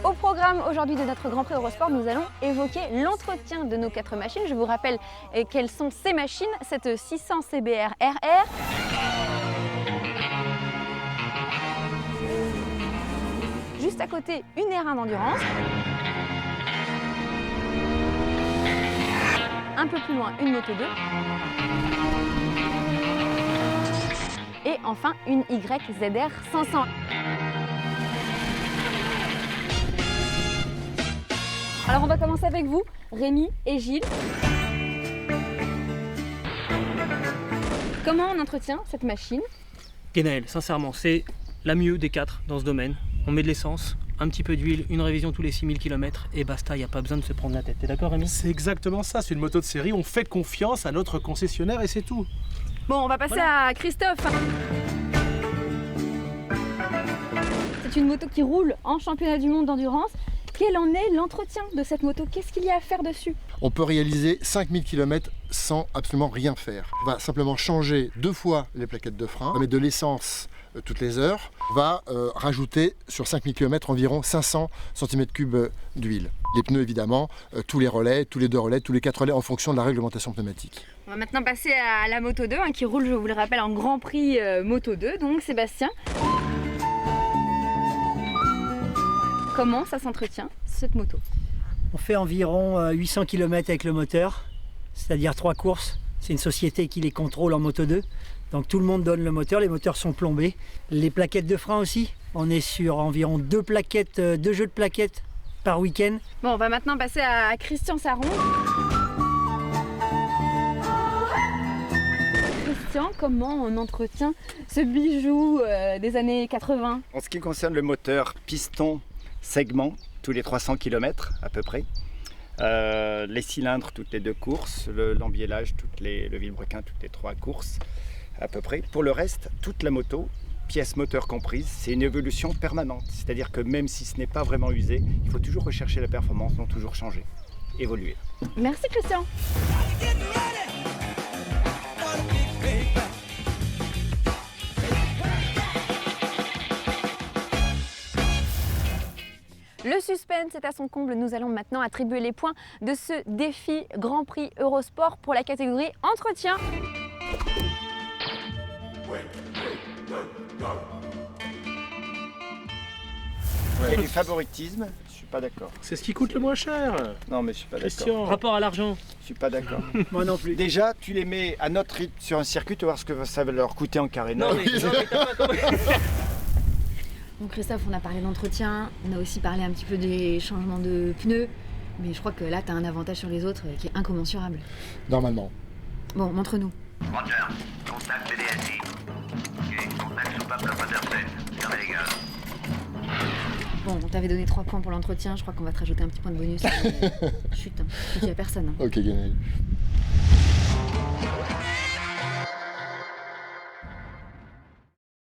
Au programme aujourd'hui de notre Grand Prix Eurosport, nous allons évoquer l'entretien de nos 4 machines. Je vous rappelle quelles sont ces machines. Cette 600 CBR RR. Juste à côté, une R1 d'endurance. Un peu plus loin, une Moto 2. Et enfin, une YZR 500. Alors on va commencer avec vous, Rémi et Gilles. Comment on entretient cette machine? Guénaël, sincèrement, c'est la mieux des 4 dans ce domaine. On met de l'essence, un petit peu d'huile, une révision tous les 6000 km et basta, il n'y a pas besoin de se prendre la tête. T'es d'accord, Rémi? C'est exactement ça, c'est une moto de série, on fait confiance à notre concessionnaire et c'est tout. Bon, on va passer à Christophe. C'est une moto qui roule en championnat du monde d'endurance. Quel en est l'entretien de cette moto? Qu'est-ce qu'il y a à faire dessus? On peut réaliser 5000 km sans absolument rien faire. On va simplement changer 2 fois les plaquettes de frein, on va mettre de l'essence toutes les heures, on va rajouter sur 5000 km environ 500 cm3 d'huile. Les pneus évidemment, tous les relais, tous les 2 relais, tous les 4 relais en fonction de la réglementation pneumatique. On va maintenant passer à la Moto 2 qui roule, je vous le rappelle, en Grand Prix Moto 2, donc Sébastien. Comment ça s'entretient, cette moto? On fait environ 800 km avec le moteur, c'est-à-dire 3 courses. C'est une société qui les contrôle en Moto 2. Donc tout le monde donne le moteur, les moteurs sont plombés. Les plaquettes de frein aussi, on est sur environ 2 jeux de plaquettes par week-end. Bon, on va maintenant passer à Christian Saron. Christian, comment on entretient ce bijou des années 80? En ce qui concerne le moteur, piston, segment, tous les 300 km à peu près. Les cylindres toutes les 2 courses, l'embiellage, le vilebrequin toutes les 3 courses à peu près. Pour le reste, toute la moto, pièce moteur comprise, c'est une évolution permanente. C'est-à-dire que même si ce n'est pas vraiment usé, il faut toujours rechercher la performance, donc toujours changer, évoluer. Merci Christian. Le suspense est à son comble. Nous allons maintenant attribuer les points de ce défi Grand Prix Eurosport pour la catégorie entretien. Il y a du favoritisme, je suis pas d'accord. C'est ce qui coûte le moins cher. Non mais je suis pas d'accord. Christian. Rapport à l'argent. Je suis pas d'accord. Moi non plus. Déjà, tu les mets à notre rythme sur un circuit, tu vas voir ce que ça va leur coûter en carénage. Bon Christophe, on a parlé d'entretien, on a aussi parlé un petit peu des changements de pneus, mais je crois que là tu as un avantage sur les autres qui est incommensurable. Normalement. Bon, montre-nous. Roger, contact BDSI. Ok, contact soupape Capoteur 7. Fermez les gaz. Bon, on t'avait donné 3 points pour l'entretien, je crois qu'on va te rajouter un petit point de bonus. Chut, hein, je dis à personne. Hein. Ok, Guénaël.